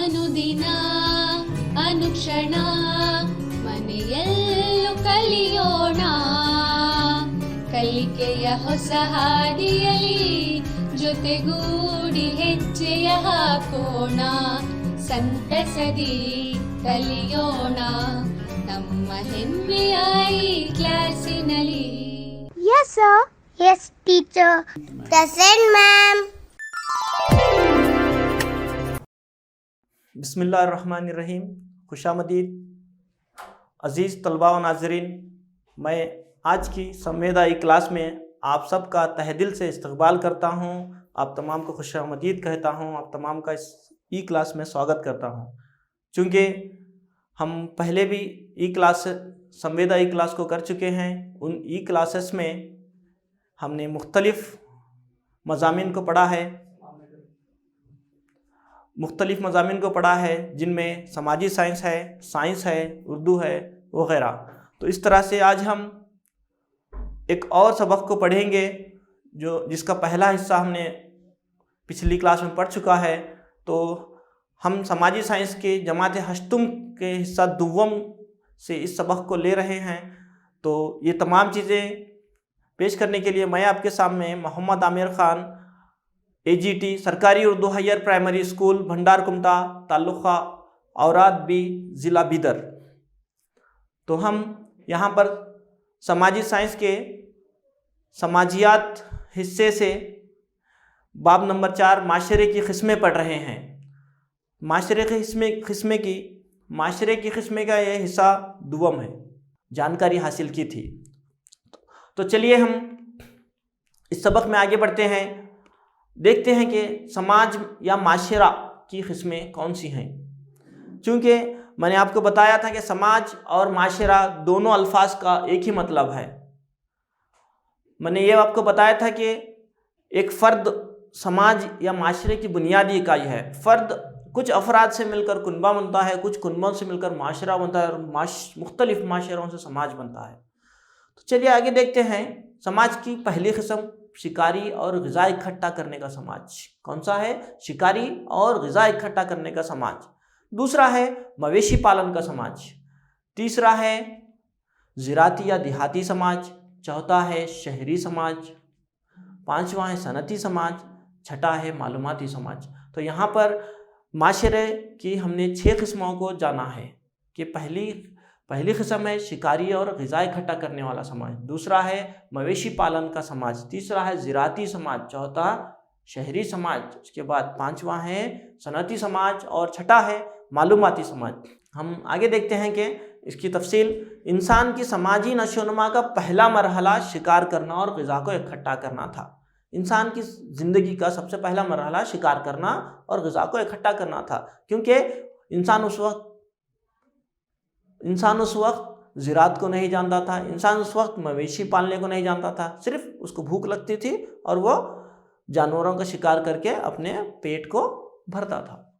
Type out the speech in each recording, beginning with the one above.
ಅನುದಿನ ಅನುಕ್ಷಣ ಮನೆಯಲ್ಲೂ ಕಲಿಯೋಣ, ಕಲಿಕೆಯ ಹೊಸ ಹಾದಿಯಲಿ ಜೊತೆಗೂಡಿ ಹೆಜ್ಜೆಯ ಹಾಕೋಣ, ಸಂತಸದಿ ಕಲಿಯೋಣ ನಮ್ಮ ಹೆಮ್ಮೆಯ ಈ ಕ್ಲಾಸಿನಲ್ಲಿ. Yes sir. Yes teacher. Present ma'am. बिस्मिल्लाहिर्रहमानिर्रहीम। खुशामदीद अज़ीज़ तलबा व नाज़रीन, मैं आज की संवेदाई क्लास में आप सबका तहे दिल से इस्तकबाल करता हूँ। आप तमाम को खुशामदीद कहता हूँ, आप तमाम का इस ई क्लास में स्वागत करता हूँ। चूँकि हम पहले भी ई क्लास संवेदाई क्लास को कर चुके हैं, उन ई क्लासेस में हमने मुख्तलिफ़ मज़ामीन को पढ़ा है, जिनमें समाजी साइंस है, उर्दू है वग़ैरह। तो इस तरह से आज हम एक और सबक को पढ़ेंगे जिसका पहला हिस्सा हमने पिछली क्लास में पढ़ चुका है। तो हम समाजी साइंस के जमात हश्तुम के हिस्सा दुव्वम से इस सबक को ले रहे हैं। तो ये तमाम चीज़ें पेश करने के लिए मैं आपके सामने मोहम्मद आमिर ख़ान, AGT सरकारी उर्दू हायर प्राइमरी स्कूल भंडार कुमटा, तालुक़ा औराद बी, ज़िला बीदर। तो हम यहाँ पर समाजी साइंस के समाजियात हिस्से से बाब नंबर 4 माशरे की क़िस्में पढ़ रहे हैं। माशरे की क़िस्में का यह हिस्सा दुवम है, जानकारी हासिल की थी। तो चलिए हम इस सबक में आगे बढ़ते हैं, देखते हैं कि समाज या माशरा की क़िस्में कौन सी हैं। चूँकि मैंने आपको बताया था कि समाज और माशरा दोनों अल्फाज का एक ही मतलब है। मैंने ये आपको बताया था कि एक फ़र्द समाज या माशरे की बुनियादी इकाई है। फ़र्द कुछ अफराद से मिलकर कुनबा बनता है, कुछ कुनबों से मिलकर माशरा बनता है और मुख्तलिफ़ माशरों से समाज बनता है। तो चलिए आगे देखते हैं। समाज की पहली किस्म शिकारी और ग़िज़ा इकट्ठा करने का समाज। कौन सा है? शिकारी और ग़िज़ा इकट्ठा करने का समाज। दूसरा है मवेशी पालन का समाज। तीसरा है ज़राती या देहाती समाज। चौथा है शहरी समाज। पांचवा है सनती समाज। छठा है मालूमाती समाज। तो यहाँ पर माशरे की हमने 6 किस्मों को जाना है कि पहली किस्म है शिकारी और ग़िज़ा इकट्ठा करने वाला समाज। दूसरा है मवेशी पालन का समाज। तीसरा है ज़राती समाज। चौथा शहरी समाज। उसके बाद पांचवा है सनती समाज और छठा है मालूमाती समाज। हम आगे देखते हैं कि इसकी तफसील। इंसान की समाजी नशोनुमा का पहला मरहला शिकार करना और ग़िज़ा को इकट्ठा करना था। इंसान की ज़िंदगी का सबसे पहला मरहला शिकार करना और ग़िज़ा को इकट्ठा करना था, क्योंकि इंसान उस वक्त ज़रात को नहीं जानता था। इंसान उस वक्त मवेशी पालने को नहीं जानता था। सिर्फ उसको भूख लगती थी और वो जानवरों का शिकार करके अपने पेट को भरता था।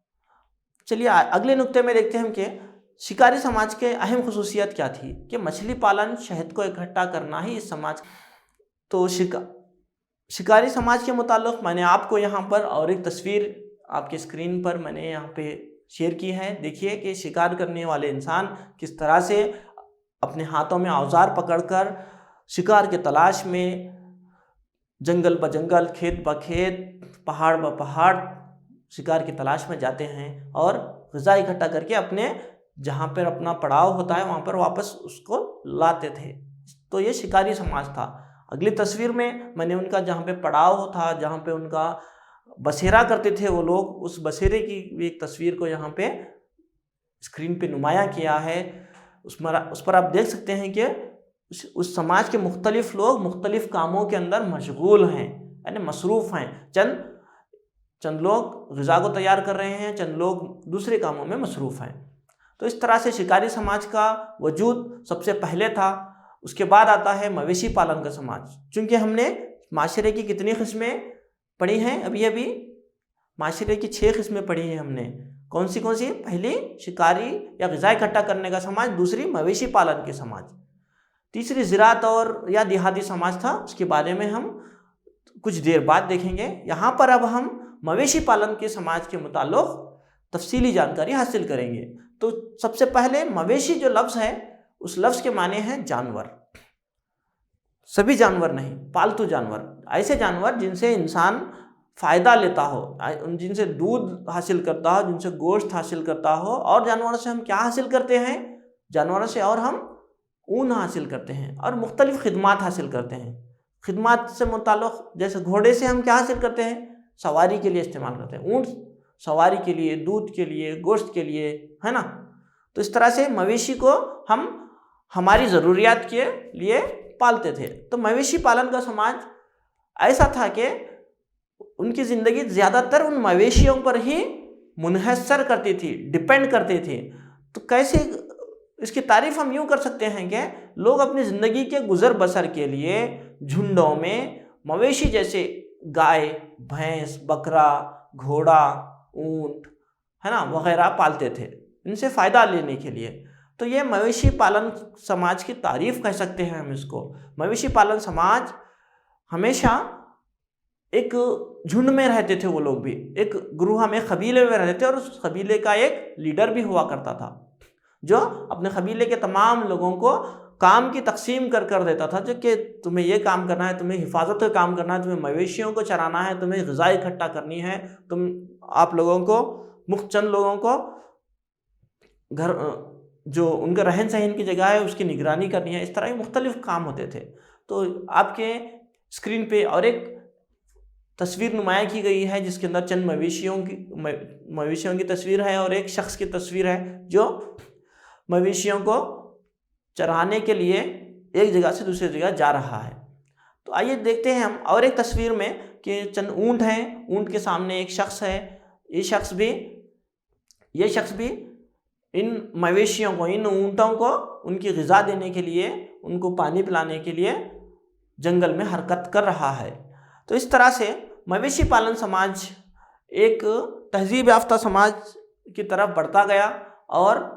चलिए अगले नुक्ते में देखते हैं कि शिकारी समाज के अहम खुसूसियत क्या थी। कि मछली पालन, शहद को इकट्ठा करना ही इस समाज। तो शिकारी समाज के मुताल्लिक़ मैंने आपको यहाँ पर और एक तस्वीर आपके स्क्रीन पर मैंने यहाँ पे शेयर की है। देखिए कि शिकार करने वाले इंसान किस तरह से अपने हाथों में औजार पकड़कर शिकार के तलाश में जंगल ब जंगल, खेत ब खेत, पहाड़ ब पहाड़ शिकार की तलाश में जाते हैं और ग़िज़ा इकट्ठा करके अपने जहाँ पर अपना पड़ाव होता है वहाँ पर वापस उसको लाते थे। तो ये शिकारी समाज था। अगली तस्वीर में मैंने उनका जहाँ पे पड़ाव था, जहाँ पे उनका बसेरा करते थे वो लोग, उस बसेरे की भी एक तस्वीर को यहाँ पे स्क्रीन पे नुमाया किया है। उस पर आप देख सकते हैं कि उस समाज के मुख्तलिफ़ लोग मुख्तलिफ़ कामों के अंदर मशगूल हैं, यानी मसरूफ़ हैं। चंद लोग ग़िज़ा को तैयार कर रहे हैं, चंद लोग दूसरे कामों में मसरूफ़ हैं। तो इस तरह से शिकारी समाज का वजूद सबसे पहले था। उसके बाद आता है मवेशी पालन का समाज। चूँकि हमने माशरे की कितनी किस्में पढ़ी हैं अभी माशरे की 6 किस्में पढ़ी हैं हमने। कौन सी? पहली शिकारी या ग़िज़ा इकट्ठा करने का समाज, दूसरी मवेशी पालन के समाज, तीसरी ज़रात और या देहाती समाज था। उसके बारे में हम कुछ देर बाद देखेंगे। यहाँ पर अब हम मवेशी पालन के समाज के मुताल्लिक़ तफसीली जानकारी हासिल करेंगे। तो सबसे पहले मवेशी जो लफ्ज़ है उस लफ्ज़ के माने हैं जानवर। सभी जानवर नहीं, पालतू जानवर, ऐसे जानवर जिनसे इंसान फ़ायदा लेता हो, जिनसे दूध हासिल करता हो, जिनसे गोश्त हासिल करता हो। और जानवरों से हम क्या हासिल करते हैं? जानवरों से और हम ऊन हासिल करते हैं और मुख्तलिफ़ खिदमात हासिल करते हैं। खिदमात से मुताल्लिक़ जैसे घोड़े से हम क्या हासिल करते हैं? सवारी के लिए इस्तेमाल करते हैं। ऊँट सवारी के लिए, दूध के लिए, गोश्त के लिए, है ना। तो इस तरह से मवेशी को हम हमारी ज़रूरियात के लिए पालते थे। तो मवेशी पालन का समाज ऐसा था कि उनकी ज़िंदगी ज़्यादातर उन मवेशियों पर ही मुनहसर करती थी, डिपेंड करती थी। तो कैसे इसकी तारीफ़ हम यूँ कर सकते हैं कि लोग अपनी ज़िंदगी के गुज़र बसर के लिए झुंडों में मवेशी जैसे गाय, भैंस, बकरा, घोड़ा, ऊँट, है ना, वग़ैरह पालते थे इनसे फ़ायदा लेने के लिए। तो ये मवेशी पालन समाज की तारीफ़ कह सकते हैं हम इसको। मवेशी पालन समाज हमेशा एक झुंड में रहते थे, वो लोग भी एक गुरुहा में, कबीले में रहते थे और उस कबीले का एक लीडर भी हुआ करता था जो अपने कबीले के तमाम लोगों को काम की तकसीम कर देता था, जो कि तुम्हें ये काम करना है, तुम्हें हिफाजत का काम करना है, तुम्हें मवेशियों को चराना है, तुम्हें ग़िज़ा इकट्ठा करनी है, आप लोगों को चंद लोगों को घर जो उनका रहन सहन की जगह है उसकी निगरानी करनी है। इस तरह के मुख्तलिफ़ काम होते थे। तो आपके स्क्रीन पे और एक तस्वीर नुमाया की गई है जिसके अंदर चंद मवेशियों की तस्वीर है और एक शख्स की तस्वीर है जो मवेशियों को चराने के लिए एक जगह से दूसरी जगह जा रहा है। तो आइए देखते हैं हम और एक तस्वीर में कि चंद ऊँट हैं, ऊँट के सामने एक शख्स है। ये शख्स भी इन मवेशियों को, इन ऊँटों को उनकी ग़िज़ा देने के लिए, उनको पानी पिलाने के लिए जंगल में हरकत कर रहा है। तो इस तरह से मवेशी पालन समाज एक तहज़ीब याफ्ता समाज की तरफ बढ़ता गया और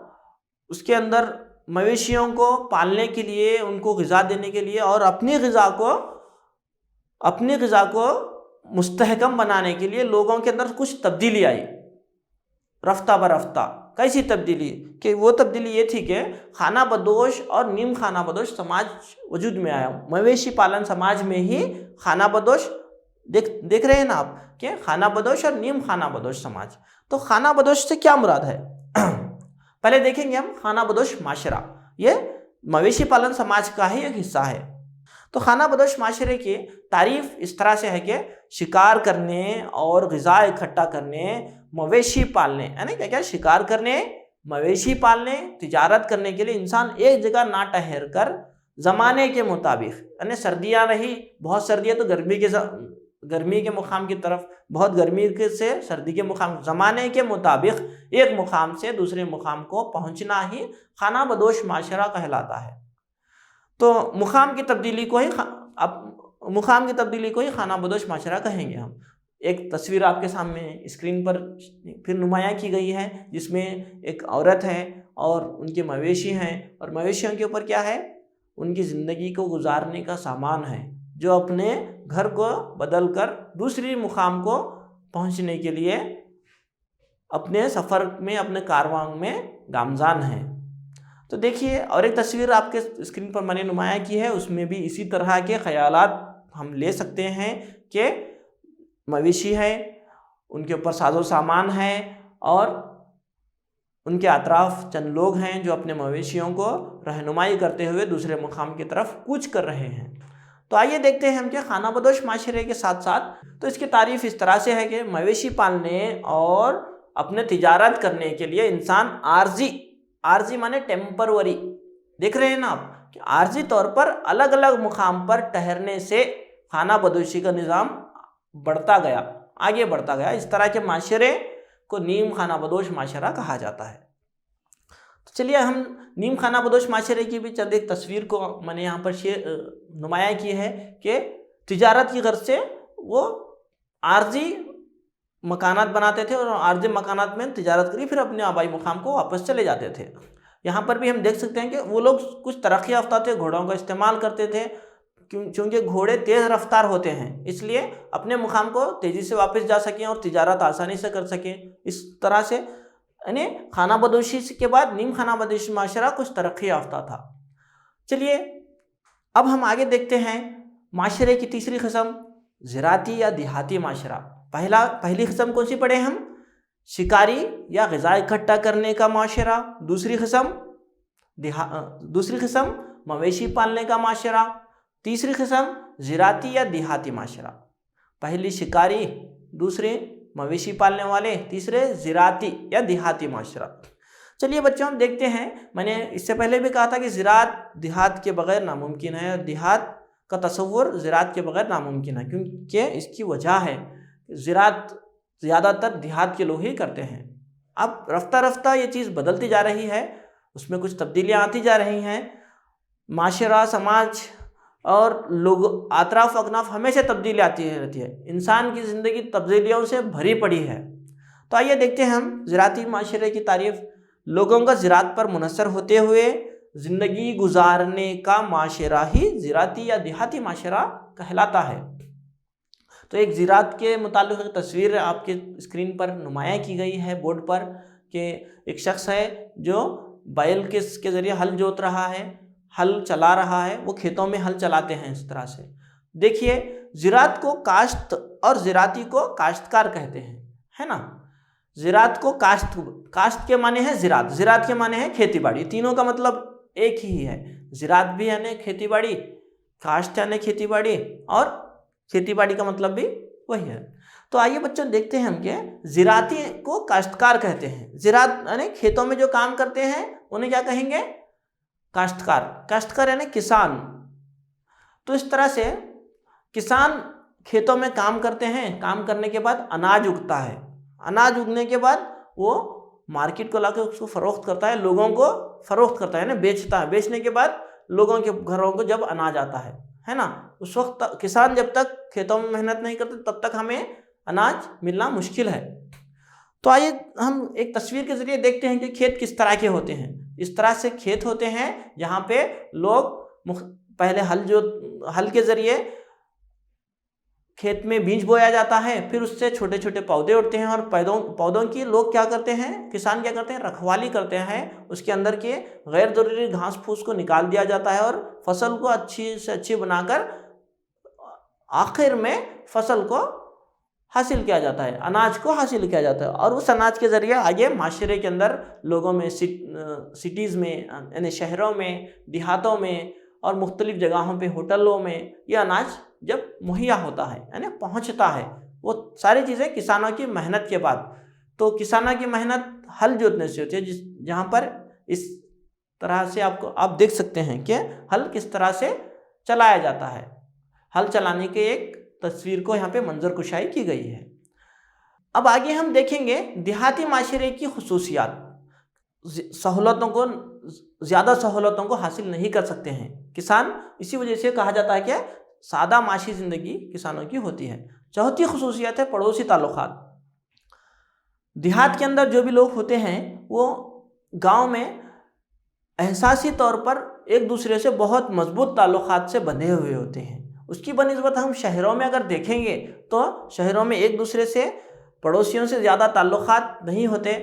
उसके अंदर मवेशियों को पालने के लिए, उनको ग़िज़ा देने के लिए और अपनी ग़िज़ा को मुस्तहकम बनाने के लिए लोगों के अंदर कुछ तब्दीली आई रफ्ता बरफ्ता। कैसी तब्दीली? कि वो तब्दीली ये थी कि खाना बदोश और नीम खाना बदोश समाज वजूद में आया। मवेशी पालन समाज में ही खाना बदोश देख रहे हैं ना आप, कि खाना बदोश और नीम खाना बदोश समाज। तो खाना बदोश से क्या मुराद है? पहले देखेंगे हम खाना बदोश माशरा, ये मवेशी पालन समाज का ही एक हिस्सा है। तो खाना बदोश माशरे की तारीफ़ इस तरह से है कि शिकार करने और ग़िज़ा इकट्ठा करने, मवेशी पालने, यानी क्या शिकार करने, मवेशी पालने, तिजारत करने के लिए इंसान एक जगह ना ठहर कर ज़माने के मुताबिक, यानी सर्दियाँ रही, बहुत सर्दी है तो गर्मी के मुकाम की तरफ, बहुत गर्मी से सर्दी के मुकाम, ज़माने के मुताबिक एक मुकाम से दूसरे मुकाम को पहुँचना ही खाना बदोश माशरा कहलाता है। तो मुकाम की तब्दीली को ही खाना बदोश माशरा कहेंगे हम। एक तस्वीर आपके सामने स्क्रीन पर फिर नुमाया की गई है जिसमें एक औरत है और उनके मवेशी हैं और मवेशियों के ऊपर क्या है? उनकी ज़िंदगी को गुजारने का सामान है जो अपने घर को बदल कर दूसरी मुकाम को पहुंचने के लिए अपने सफ़र में, अपने कारवां में गामज़ान है। तो देखिए और एक तस्वीर आपके स्क्रीन पर मैंने नुमाया की है, उसमें भी इसी तरह के ख़यालात हम ले सकते हैं कि मवेशी है, उनके ऊपर साजो सामान है और उनके अतराफ़ चंद लोग हैं जो अपने मवेशियों को रहनुमाई करते हुए दूसरे मुकाम की तरफ कूच कर रहे हैं। तो आइए देखते हैं हम कि खाना बदोश माशरे के साथ साथ तो इसकी तारीफ़ इस तरह से है कि मवेशी पालने और अपने तिजारत करने के लिए इंसान आर्जी माने टेम्परवरी, देख रहे हैं ना आप कि आर्जी तौर पर अलग अलग मुकाम पर ठहरने से खाना बदोशी का निज़ाम आगे बढ़ता गया। इस तरह के माशरे को नीम खाना बदोश माशरा कहा जाता है। तो चलिए हम नीम खाना बदोश माशरे की भी चंद एक तस्वीर को मैंने यहाँ पर नुमाया की है कि तिजारत की गर्ज से वो आर्जी मकानात बनाते थे और आर्जी मकानात में तिजारत करी, फिर अपने आबाई मुकाम को वापस चले जाते थे। यहाँ पर भी हम देख सकते हैं कि वो लोग कुछ तरक्की याफ्ता थे, घोड़ों का इस्तेमाल करते थे क्योंकि घोड़े तेज़ रफ्तार होते हैं, इसलिए अपने मुकाम को तेज़ी से वापस जा सकें और तिजारत आसानी से कर सकें। इस तरह से यानी खाना बदोशी के बाद नीम खाना बदोशी माशरा कुछ तरक्की याफ्ता था। चलिए अब हम आगे देखते हैं माशरे की तीसरी किस्म, ज़राती या देहाती माशरा। पहली किस्म कौन सी पढ़े हम? शिकारी या ग़िज़ा इकट्ठा करने का माशरा। दूसरी किस्म मवेशी पालने का माशरा। तीसरी किस्म ज़राती या देहाती माशरा। पहली शिकारी, दूसरे मवेशी पालने वाले, तीसरे ज़राती या देहाती माशरा। चलिए बच्चों हम देखते हैं, मैंने इससे पहले भी कहा था कि ज़रात देहात के बगैर नामुमकिन है और देहात का तसव्वुर ज़रात के बगैर नामुमकिन है, क्योंकि इसकी वजह है ज़रात ज़्यादातर देहात के लोग ही करते हैं। अब रफ्ता रफ्ता ये चीज़ बदलती जा रही है, उसमें कुछ तब्दीलियाँ आती जा रही हैं। माशरा, समाज और लोग अतराफ अकनाफ हमेशा तब्दीली आती रहती है। इंसान की ज़िंदगी तब्दीलियों से भरी पड़ी है। तो आइए देखते हैं हम ज़राती माशरे की तारीफ़। लोगों का ज़रात पर मुनहसर होते हुए ज़िंदगी गुजारने का माशरा ही ज़राती या देहाती माशरा कहलाता है। तो एक ज़रात के मुताल्लिक़ एक तस्वीर आपके स्क्रीन पर नुमाया की गई है बोर्ड पर, कि एक शख्स है जो बैल के ज़रिए हल जोत रहा है, हल चला रहा है। वो खेतों में हल चलाते हैं इस तरह से। देखिए ज़रात को काश्त और ज़राती को काश्तकार कहते हैं, है ना। ज़रात को काश्त के माने है ज़रात, ज़रात के माने है खेती बाड़ी। तीनों का मतलब एक ही है। ज़रात भी यानी खेती बाड़ी, काश्त यानी खेती बाड़ी, और खेती बाड़ी का मतलब भी वही है। तो आइए बच्चों देखते हैं हम कि ज़राती को काश्तकार कहते हैं। ज़रात यानी खेतों में जो काम करते हैं उन्हें क्या कहेंगे? काश्तकार। काश्तकार यानी किसान। तो इस तरह से किसान खेतों में काम करते हैं, काम करने के बाद अनाज उगता है। अनाज उगने के बाद वो मार्केट को लाकर उसको फ़रोख्त करता है, लोगों को फ़रोख्त करता है ना, बेचता है। बेचने के बाद लोगों के घरों को जब अनाज आता है ना, उस वक्त किसान जब तक खेतों में मेहनत नहीं करते तब तक हमें अनाज मिलना मुश्किल है। तो आइए हम एक तस्वीर के ज़रिए देखते हैं कि खेत किस तरह के होते हैं। इस तरह से खेत होते हैं जहाँ पे लोग पहले हल के ज़रिए खेत में बीज बोया जाता है, फिर उससे छोटे छोटे पौधे उठते हैं, और पौधों की लोग क्या करते हैं, किसान क्या करते हैं, रखवाली करते हैं। उसके अंदर के गैर ज़रूरी घास फूस को निकाल दिया जाता है और फसल को अच्छी से अच्छी बनाकर आखिर में फसल को हासिल किया जाता है, अनाज को हासिल किया जाता है। और उस अनाज के ज़रिए आगे माशरे के अंदर लोगों में, सिटीज़ में यानी शहरों में, देहातों में और मुख्तलिफ़ जगहों पे, होटलों में ये अनाज जब मुहैया होता है यानी पहुंचता है, वो सारी चीज़ें किसानों की मेहनत के बाद। तो किसानों की मेहनत हल जोतने से होती है, जहाँ पर इस तरह से आप देख सकते हैं कि हल किस तरह से चलाया जाता है। हल चलाने के एक तस्वीर को यहाँ पे मंजर कुशाई की गई है। अब आगे हम देखेंगे देहाती माशरे की खुसूसियात। ज़्यादा सहूलतों को हासिल नहीं कर सकते हैं किसान, इसी वजह से कहा जाता है कि सादा माशी ज़िंदगी किसानों की होती है। चौथी खुसूसियत है पड़ोसी ताल्लुकात। देहात के अंदर जो भी लोग होते हैं वो गांव में एहसासी तौर पर एक दूसरे से बहुत मजबूत ताल्लुकात से बंधे हुए होते हैं। उसकी बनिस्बत हम शहरों में अगर देखेंगे तो शहरों में एक दूसरे से, पड़ोसियों से ज़्यादा ताल्लुकात नहीं होते,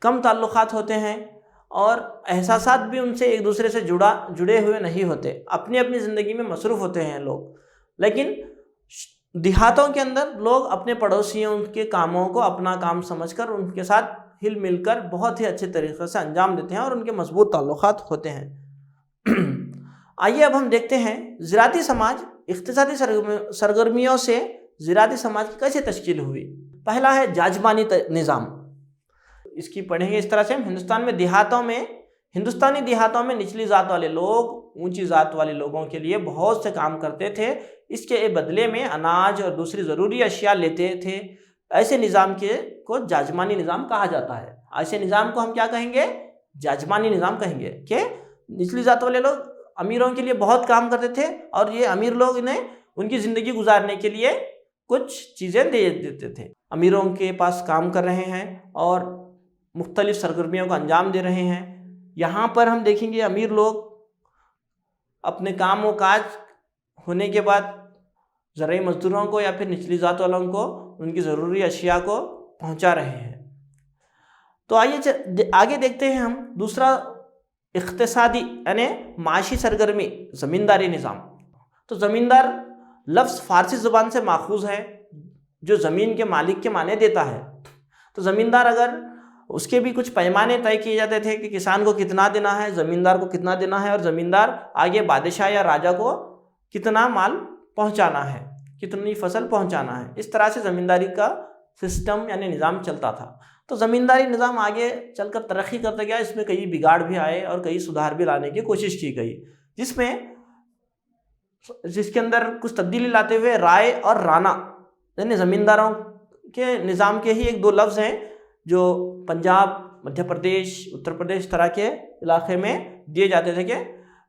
कम ताल्लुकात होते हैं, और एहसासात भी उनसे एक दूसरे से जुड़े हुए नहीं होते। अपनी अपनी ज़िंदगी में मसरूफ़ होते हैं लोग। लेकिन देहातों के अंदर लोग अपने पड़ोसियों के कामों को अपना काम समझकर उनके साथ हिल मिलकर बहुत ही अच्छे तरीक़े से अंजाम देते हैं और उनके मजबूत ताल्लुकात होते हैं। आइए अब हम देखते हैं ज़राती समाज, इक़्तिसादी सरगर्मियों से ज़राती समाज की कैसे तश्कील हुई। पहला है जाजमानी निज़ाम। इसकी पढ़ेंगे इस तरह से, हिंदुस्तानी देहातों में निचली ज़ात वाले लोग ऊंची ज़ात वाले लोगों के लिए बहुत से काम करते थे। इसके बदले में अनाज और दूसरी ज़रूरी अशिया लेते थे। ऐसे निज़ाम को जाजमानी निज़ाम कहा जाता है। ऐसे निज़ाम को हम क्या कहेंगे? जाजमानी निज़ाम कहेंगे। कि निचली ज़ात वाले लोग अमीरों के लिए बहुत काम करते थे और ये अमीर लोग इन्हें उनकी ज़िंदगी गुजारने के लिए कुछ चीज़ें दे देते थे। अमीरों के पास काम कर रहे हैं और मुख्तलिफ़ सरगर्मियों का अंजाम दे रहे हैं। यहाँ पर हम देखेंगे अमीर लोग अपने काम व काज होने के बाद ज़राई मज़दूरों को या फिर निचली ज़ात वालों को उनकी ज़रूरी अशिया को पहुँचा रहे हैं। तो आइए आगे देखते हैं हम दूसरा इख्तिसादी यानी माशी सरगर्मी, ज़मींदारी निज़ाम। तो ज़मींदार लफ्ज़ फ़ारसी ज़ुबान से माखूज़ है जो ज़मीन के मालिक के माने देता है। तो ज़मींदार अगर उसके भी कुछ पैमाने तय किए जाते थे कि किसान को कितना देना है, ज़मींदार को कितना देना है, और ज़मींदार आगे बादशाह या राजा को कितना माल पहुंचाना है, कितनी फसल पहुंचाना है। इस तरह से ज़मींदारी का सिस्टम यानी निज़ाम चलता था। तो ज़मींदारी निज़ाम आगे चलकर तरक्की करता गया, इसमें कई बिगाड़ भी आए और कई सुधार भी लाने की कोशिश की गई, जिसके अंदर कुछ तब्दीली लाते हुए राय और राना यानी ज़मींदारों के निज़ाम के ही एक दो लफ्ज़ हैं जो पंजाब, मध्य प्रदेश, उत्तर प्रदेश तरह के इलाके में दिए जाते थे कि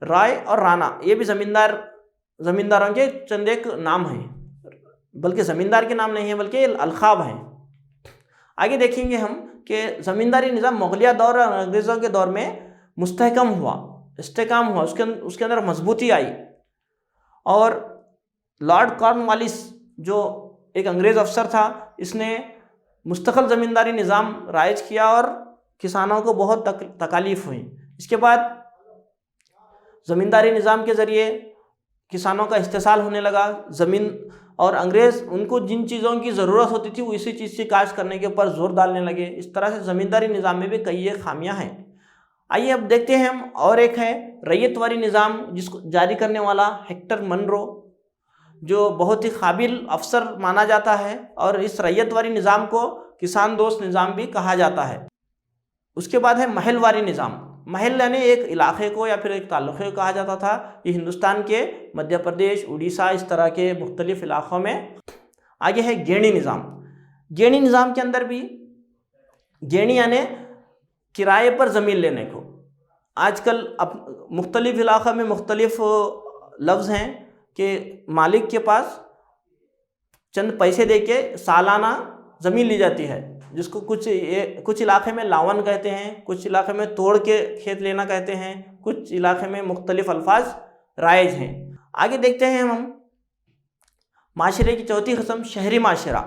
राय और राना, ये भी ज़मींदारों के चंद एक नाम हैं, बल्कि ज़मींदार के नाम नहीं है बल्कि अलखाब हैं। आगे देखेंगे हम कि ज़मींदारी निज़ाम मुग़लिया दौर और अंग्रेज़ों के दौर में मुस्तहकम हुआ, इस्तेहकाम हुआ, उसके अंदर मजबूती आई। और लॉर्ड कॉर्नवालिस जो एक अंग्रेज़ अफसर था, इसने मुस्तक़िल ज़मींदारी निज़ाम राइज किया और किसानों को बहुत तकालीफ हुई। इसके बाद ज़मींदारी निज़ाम के ज़रिए किसानों का इस्तेसाल होने लगा, ज़मीन और अंग्रेज़ उनको जिन चीज़ों की ज़रूरत होती थी वो इसी चीज़ की काश्त करने के ऊपर जोर डालने लगे। इस तरह से ज़मींदारी निज़ाम में भी कई खामियां हैं। आइए अब देखते हैं हम, और एक है रैयतवारी निज़ाम, जिसको जारी करने वाला हेक्टर मनरो, जो बहुत ही काबिल अफसर माना जाता है, और इस रैयतवारी निज़ाम को किसान दोस्त निज़ाम भी कहा जाता है। उसके बाद है महलवारी निज़ाम। महल यानी एक इलाके को या फिर एक ताल्लुक़े को कहा जाता था। ये हिंदुस्तान के मध्य प्रदेश, उड़ीसा, इस तरह के मुख्तलिफ इलाक़ों में। आगे है गेणी निज़ाम। गेणी निज़ाम के अंदर भी गेणी यानी किराए पर ज़मीन लेने को। आजकल अब मुख्तलिफ इलाक़ों में मुख्तलिफ लफ्ज़ हैं कि मालिक के पास चंद पैसे दे के सालाना ज़मीन ली जाती है, जिसको कुछ इलाके में लावन कहते हैं, कुछ इलाके में तोड़ के खेत लेना कहते हैं, कुछ इलाके में मुख्तलिफ अल्फाज राइज हैं। आगे देखते हैं हम माशरे की चौथी किस्म, शहरी माशरा।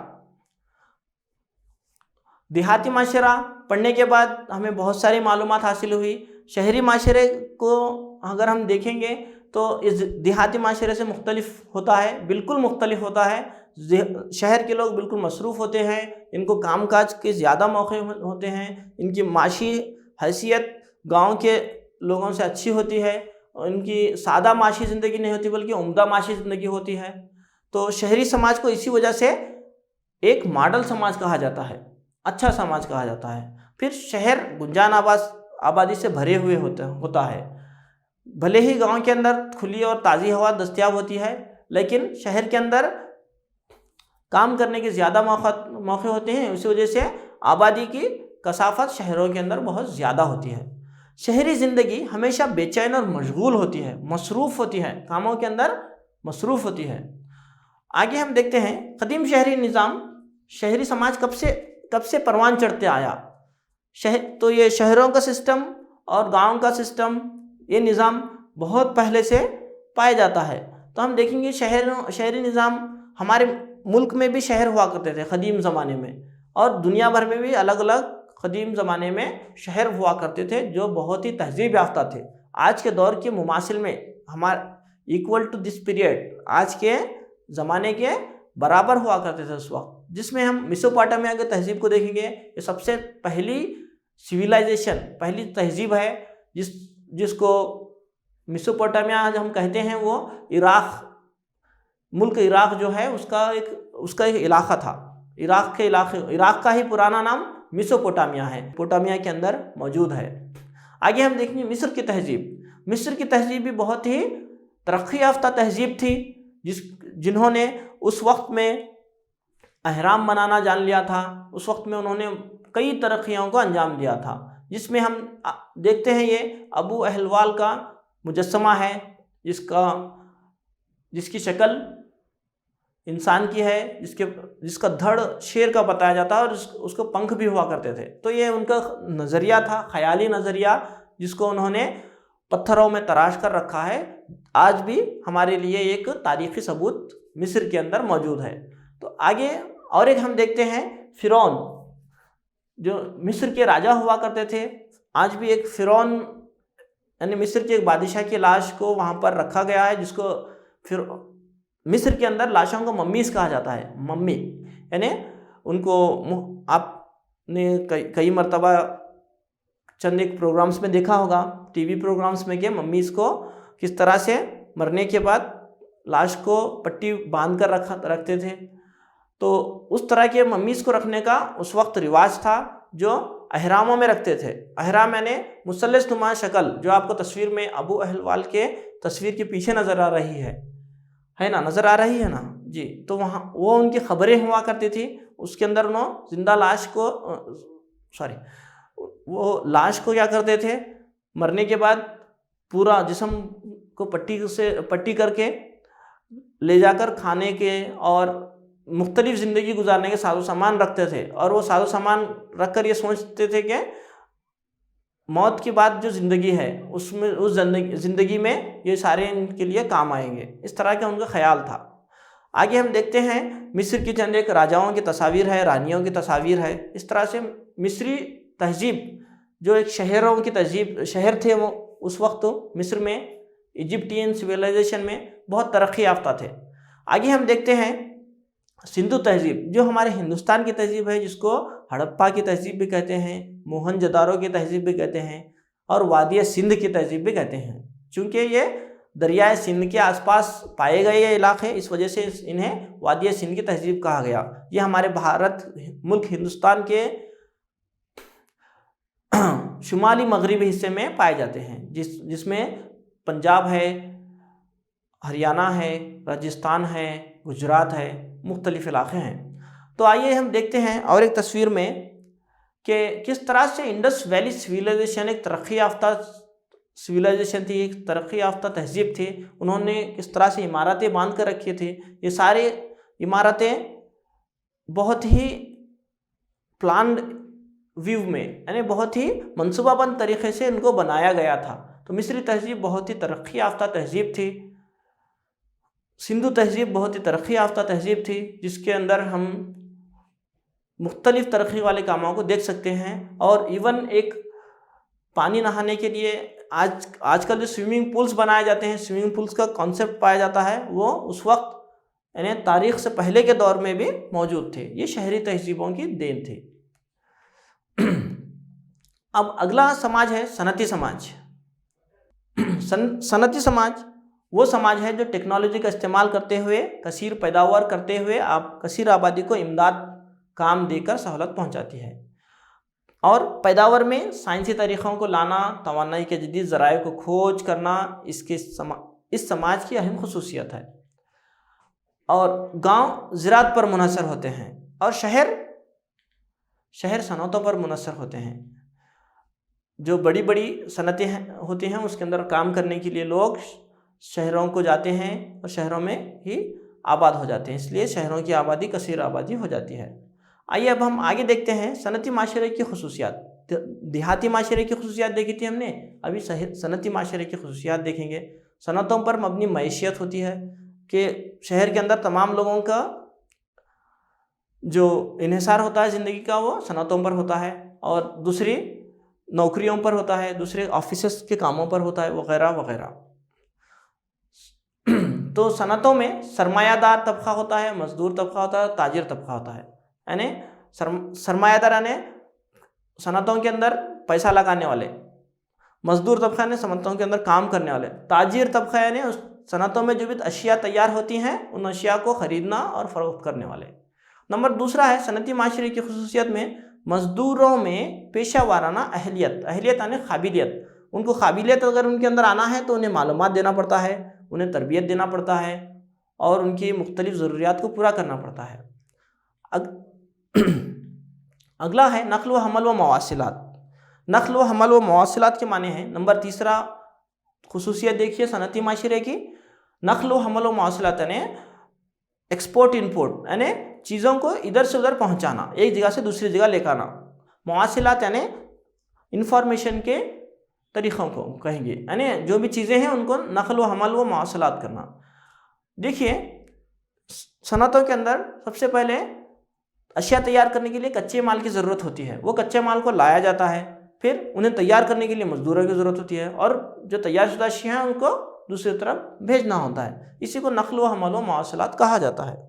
देहाती माशरा पढ़ने के बाद हमें बहुत सारी मालूमात हासिल हुई। शहरी माशरे को अगर हम देखेंगे तो इस देहाती माशरे से मुख्तलिफ होता है, बिल्कुल मुख्तलिफ होता है। शहर के लोग बिल्कुल मसरूफ़ होते हैं, इनको कामकाज के ज़्यादा मौके होते हैं, इनकी माशी हैसियत गांव के लोगों से अच्छी होती है, और इनकी सादा माशी ज़िंदगी नहीं होती बल्कि उम्दा माशी ज़िंदगी होती है। तो शहरी समाज को इसी वजह से एक मॉडल समाज कहा जाता है, अच्छा समाज कहा जाता है। फिर शहर गुंजान आबादी से भरे हुए होता है। भले ही गांव के अंदर खुली और ताज़ी हवा दस्तयाब होती है, लेकिन शहर के अंदर काम करने के ज़्यादा मौके होते हैं। इसी वजह से आबादी की कसाफत शहरों के अंदर बहुत ज़्यादा होती है। शहरी ज़िंदगी हमेशा बेचैन और मशगूल होती है, मसरूफ़ होती है, कामों के अंदर मसरूफ़ होती है। आगे हम देखते हैं कदीम शहरी निज़ाम, शहरी समाज कब से परवान चढ़ते आया। तो ये शहरों का सिस्टम और गाँव का सिस्टम, ये निज़ाम बहुत पहले से पाया जाता है। तो हम देखेंगे शहरी निज़ाम, हमारे मुल्क में भी शहर हुआ करते थे कदीम ज़माने में, और दुनिया भर में भी अलग अलग कदीम ज़माने में शहर हुआ करते थे जो बहुत ही तहज़ीब याफ्ता थे। आज के दौर के मुमासिल में हमारे इक्वल टू दिस पीरियड, आज के ज़माने के बराबर हुआ करते थे उस वक्त। जिसमें हम मेसोपोटामिया के तहज़ीब को देखेंगे, ये सबसे पहली सिविलाइजेशन, पहली तहज़ीब है जिसको मेसोपोटामिया हम कहते हैं। वो मुल्क इराक़ जो है उसका एक इलाक़ा था। इराक़ का ही पुराना नाम मेसोपोटामिया है, पोटामिया के अंदर मौजूद है। आगे हम देखेंगे मिस्र की तहज़ीब। मिस्र की तहज़ीब भी बहुत ही तरक्की याफ्ता तहज़ीब थी, जिन्होंने उस वक्त में अहराम बनाना जान लिया था। उस वक्त में उन्होंने कई तरक्कियों को अंजाम दिया था, जिसमें हम देखते हैं ये अबू अहलवाल का मुजस्समा है, जिसकी शक्ल इंसान की है, जिसका धड़ शेर का बताया जाता है और उसको पंख भी हुआ करते थे। तो ये उनका नज़रिया था, ख़याली नज़रिया, जिसको उन्होंने पत्थरों में तराश कर रखा है। आज भी हमारे लिए एक तारीख़ी सबूत मिस्र के अंदर मौजूद है। तो आगे और एक हम देखते हैं फ़िरौन। जो मिस्र के राजा हुआ करते थे, आज भी एक फिरौन यानी मिस्र के एक बादशाह की लाश को वहाँ पर रखा गया है, जिसको फिर मिस्र के अंदर लाशों को मम्मीज़ कहा जाता है। मम्मी यानी उनको आपने कई मरतबा चंद एक प्रोग्राम्स में देखा होगा, टीवी प्रोग्राम्स में, कि मम्मीज़ को किस तरह से मरने के बाद लाश को पट्टी बांध कर रखते थे। तो उस तरह के मम्मीज़ को रखने का उस वक्त रिवाज था, जो अहरामों में रखते थे। अहराम यानी मुसल्लस नुमा शक्ल, जो आपको तस्वीर में अबू अहलवाल के तस्वीर के पीछे नज़र आ रही है ना, नज़र आ रही है ना जी। तो वहाँ वो उनकी खबरें हुआ करती थी, उसके अंदर उन्होंने जिंदा लाश को वो लाश को क्या करते थे, मरने के बाद पूरा जिस्म को पट्टी करके ले जाकर खाने के और मुख्तलिफ ज़िंदगी गुजारने के साजो सामान रखते थे। और वो साजो सामान रख कर ये सोचते थे कि मौत के बाद जो ज़िंदगी है उसमें, उस ज़िंदगी में ये सारे इनके लिए काम आएंगे। इस तरह का उनका ख्याल था। आगे हम देखते हैं मिस्र की चंद एक राजाओं की तस्वीर है, रानियों की तस्वीर है। इस तरह से मिस्री तहजीब, जो एक शहरों की तहजीब, शहर थे वो उस वक्त मिस्र में, इजिप्टियन सिविलाइजेशन में बहुत तरक्की याफ्ता थे। आगे हम देखते हैं सिंधु तहजीब, जो हमारे हिंदुस्तान की तहजीब है, जिसको हड़प्पा की तहजीब भी कहते हैं, मोहनजोदारो की तहजीब भी कहते हैं, और वादिया सिंध की तहजीब भी कहते हैं। चूँकि ये दरियाए सिंध के आसपास पाए गए ये इलाके, इस वजह से इन्हें वादिया सिंध की तहजीब कहा गया। ये हमारे भारत मुल्क हिंदुस्तान के शुमाली मगरबी हिस्से में पाए जाते हैं, जिसमें पंजाब है, हरियाणा है, राजस्थान है, गुजरात है, मुख्तलिफ इलाके हैं। तो आइए हम देखते हैं और एक तस्वीर में कि किस तरह से इंडस वैली सिविलाइजेशन एक तरक्की याफ्ता सिविलाइजेशन थी, एक तरक्की याफ्ता तहजीब थी। उन्होंने किस तरह से इमारतें बांध कर रखी थी। ये सारे इमारतें बहुत ही प्लान्ड व्यू में, यानी बहुत ही मनसूबाबंद तरीके से इनको बनाया गया था। तो मिस्री तहजीब बहुत ही तरक्की याफ्ता तहजीब थी। सिंधु तहजीब बहुत ही तरक्की याफ्ता तहजीब थी, जिसके अंदर हम मुख्तलिफ तरक्की वाले कामों को देख सकते हैं। और इवन एक पानी नहाने के लिए आजकल जो स्विमिंग पूल्स बनाए जाते हैं, स्विमिंग पूल्स का कॉन्सेप्ट पाया जाता है, वो उस वक्त यानी तारीख से पहले के दौर में भी मौजूद थे। ये शहरी तहजीबों की देन थी। अब अगला समाज है सनती समाज। सनती समाज वो समाज है जो टेक्नोलॉजी का इस्तेमाल करते हुए, कसीर पैदावार करते हुए आप कसीर आबादी को इमदाद काम देकर सहूलत पहुंचाती है। और पैदावार में साइंसी तरीक़ों को लाना, तवानाई के जदीद ज़राए को खोज करना इस समाज की अहम खसूसियत है। और गांव ज़राअत पर मुनहसर होते हैं और शहर सनतों पर मुनहसर होते हैं। जो बड़ी बड़ी सनतें होती हैं उसके अंदर काम करने के लिए लोग शहरों को जाते हैं और शहरों में ही आबाद हो जाते हैं, इसलिए शहरों की आबादी कसीर आबादी हो जाती है। आइए अब हम आगे देखते हैं सनती माशरे की खसूसियात। देहाती माशरे की खसूसियात देखी थी हमने, अभी सनती माशरे की खसूसियात देखेंगे। सनतों पर मबनी मैशियत होती है कि शहर के अंदर तमाम लोगों का जो इन्हिसार होता है ज़िंदगी का, वो सनतों पर होता है, और दूसरी नौकरियों पर होता है, दूसरे ऑफिस के कामों पर होता है, वगैरह वगैरह। तो सनतों में सरमायादार तबका होता है, मजदूर तबका होता है, ताजिर तबका होता है। यानी सरमायादार यानी सनतों के अंदर पैसा लगाने वाले, मजदूर तबका यानी सनतों के अंदर काम करने वाले, ताजिर तबका यानी उस सनतों में जो भी अशिया तैयार होती हैं उन अशिया को ख़रीदना और फ़रोख्त करने वाले। नंबर दूसरा है सनती माशरे की खसूसियत में मज़दूरों में पेशा वाराना अहलियत यानी काबिलियत। उनको काबिलियत अगर उनके अंदर आना है तो उन्हें मालूमात देना पड़ता है, उन्हें तरबियत देना पड़ता है और उनकी मुख्तलिफ ज़रूरियात को पूरा करना पड़ता है। अगला है नक़्ल व हमल व मवासिलात। नक़्ल व हमल व मवासिलात के माने हैं, नंबर तीसरा खुसूसियत देखिए सनती माशरे की, नक़्ल व हमल व मवासिलात यानी एक्सपोर्ट इम्पोर्ट यानी चीज़ों को इधर से उधर पहुंचाना, एक जगह से दूसरी जगह लेकर आना। मवासिलात यानी इंफॉर्मेशन के तरीक़ों को कहेंगे, यानी जो भी चीज़ें हैं उनको नक़ल व हमल व मवासिलात करना। देखिए सनतों के अंदर सबसे पहले अशिया तैयार करने के लिए कच्चे माल की ज़रूरत होती है, वो कच्चे माल को लाया जाता है, फिर उन्हें तैयार करने के लिए मजदूरों की ज़रूरत होती है, और जो तैयारशुदा अशिया हैं उनको दूसरी तरफ भेजना होता है। इसी को नक़्ल व हमल व मवासिलात कहा जाता है।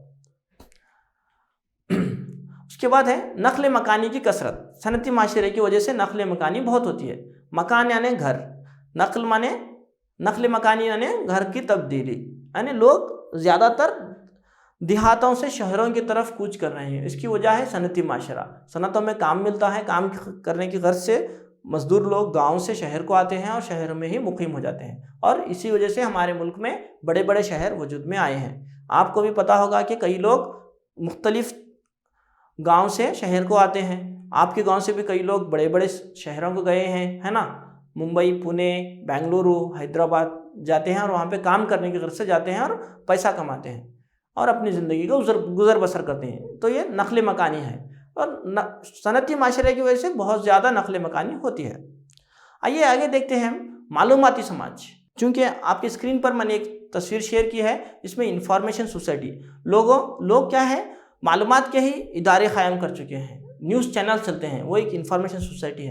उसके बाद है नक़्ल मकानी की कसरत। सनती माशरे की वजह से नक़्ल मकानी बहुत होती है। मकान यानी घर, नक़्ल मकानी यानी घर की तब्दीली, यानी लोग ज़्यादातर देहातों से शहरों की तरफ कूच कर रहे हैं। इसकी वजह है सनती माशरा। सनतों में काम मिलता है, काम करने की गर्ज से मज़दूर लोग गांव से शहर को आते हैं और शहर में ही मुकीम हो जाते हैं, और इसी वजह से हमारे मुल्क में बड़े बड़े शहर वजूद में आए हैं। आपको भी पता होगा कि कई लोग मुख्तलिफ गांव से शहर को आते हैं। आपके गांव से भी कई लोग बड़े बड़े शहरों को गए हैं, है ना, मुंबई, पुणे, बेंगलुरु, हैदराबाद जाते हैं और वहाँ पे काम करने की गर्ज से जाते हैं और पैसा कमाते हैं और अपनी ज़िंदगी को गुजर बसर करते हैं। तो ये नक़्ल मकानी है, और सनती माशरे की वजह से बहुत ज़्यादा नक़्ल मकानी होती है। आइए आगे देखते हैं मालूमाती समाज। चूँकि आपकी स्क्रीन पर मैंने एक तस्वीर शेयर की है, इसमें इंफॉर्मेशन सोसाइटी, लोग क्या है, मालूमात के ही इदारे क़ायम कर चुके हैं। न्यूज़ चैनल चलते हैं, वो एक इंफॉर्मेशन सोसाइटी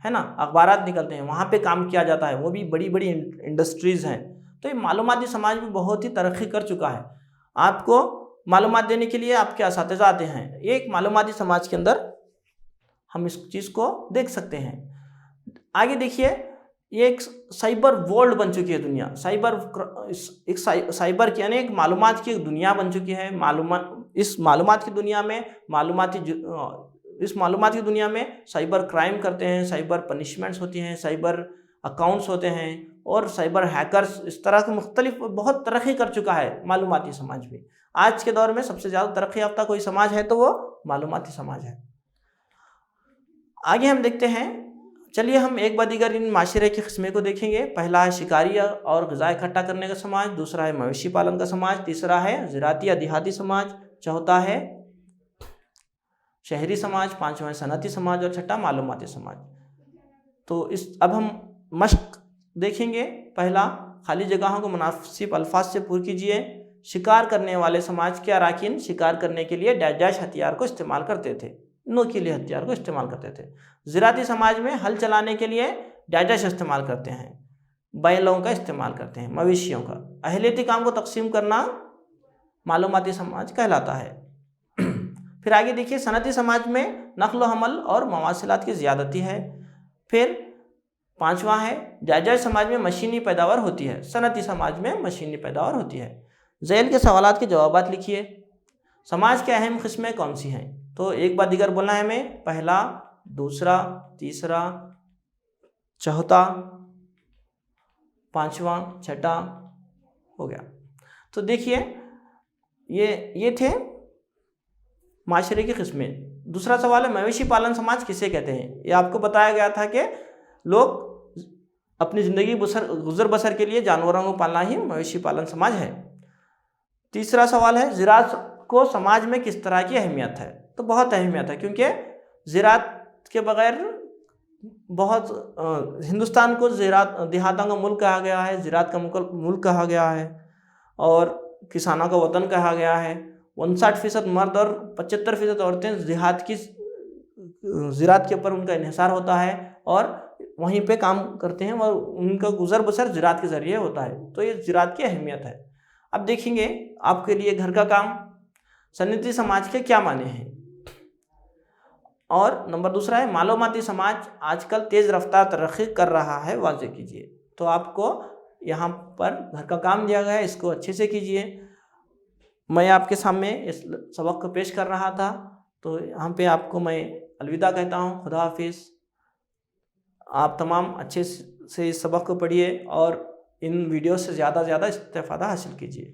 है ना, अखबारात निकलते हैं, वहाँ पे काम किया जाता है, वो भी बड़ी बड़ी इंडस्ट्रीज़ हैं। तो ये मालूमाती समाज भी बहुत ही तरक्की कर चुका है। आपको मालूमात देने के लिए आपके असातिज़ा आते हैं। एक मालूमाती समाज के अंदर हम इस चीज़ को देख सकते हैं। आगे देखिए, ये एक साइबर वर्ल्ड बन चुकी है दुनिया। साइबर की यानी एक मालूमात की एक दुनिया बन चुकी है। इस मालूमात की दुनिया में साइबर क्राइम करते हैं, साइबर पनिशमेंट्स होती हैं, साइबर अकाउंट्स होते हैं और साइबर हैकर्स, इस तरह के मुख्तलिफ बहुत तरक्की कर चुका है मालूमाती समाज भी। आज के दौर में सबसे ज़्यादा तरक्की याफ्ता कोई समाज है तो वो मालूमाती समाज है। आगे हम देखते हैं, चलिए हम एक बाद दीगर इन माशरे की किस्में को देखेंगे। पहला है शिकारी और ग़िज़ा इकट्ठा करने का समाज, दूसरा है मवेशी पालन का समाज, तीसरा है ज़राती या देहाती समाज, चौथा है शहरी समाज, पाँचवा है सनती समाज और छठा मालूमाती समाज। तो अब हम मश्क देखेंगे। पहला, खाली जगहों को मुनासिब अल्फाज से पूर कीजिए। शिकार करने वाले समाज के अराकीन शिकार करने के लिए डैश हथियार को इस्तेमाल करते थे, नोकीले हथियार को इस्तेमाल करते थे। ज़राती समाज में हल चलाने के लिए डैश इस्तेमाल करते हैं, बैलों का इस्तेमाल करते हैं, मवेशियों का। अहलियती काम को तकसीम करना मालूमाती समाज कहलाता है। फिर आगे देखिए, सनती समाज में नक़्ल हमल और मवासिलात की ज़्यादती है। फिर पांचवा है जायज़ समाज में मशीनी पैदावार होती है, सनती समाज में मशीनी पैदावार होती है। ज़ैल के सवालात के जवाबात लिखिए। समाज के अहम किस्में कौन सी हैं? तो एक बार दीगर बोलना है हमें, पहला, दूसरा, तीसरा, चौथा, पांचवा, छठा, हो गया। तो देखिए ये थे माशरे की किस्में। दूसरा सवाल है, मवेशी पालन समाज किसे कहते हैं? ये आपको बताया गया था कि लोग अपनी ज़िंदगी गुजर बसर के लिए जानवरों को पालना ही मवेशी पालन समाज है। तीसरा सवाल है, ज़राअत को समाज में किस तरह की अहमियत है? तो बहुत अहमियत है, क्योंकि ज़राअत के बग़ैर हिंदुस्तान को देहातों का मुल्क कहा गया है, ज़राअत का मुल्क कहा गया है और किसानों का वतन कहा गया है। 59% मर्द और 75% औरतें ज़राअत के ऊपर उनका इन्हिसार होता है और वहीं पे काम करते हैं और उनका गुजर बसर ज़राअत के ज़रिए होता है। तो ये ज़राअत की अहमियत है। अब देखेंगे आपके लिए घर का काम, सन्नती समाज के क्या माने हैं, और नंबर दूसरा है, मालूमाती समाज आजकल तेज़ रफ्तार तरक्की कर रहा है, वाज़ेह कीजिए। तो आपको यहाँ पर घर का काम दिया गया है, इसको अच्छे से कीजिए। मैं आपके सामने इस सबक को पेश कर रहा था, तो यहाँ पे आपको मैं अलविदा कहता हूँ। खुदा हाफिज़। आप तमाम अच्छे से इस सबक को पढ़िए और इन वीडियो से ज़्यादा इस्तेफ़ादा हासिल कीजिए।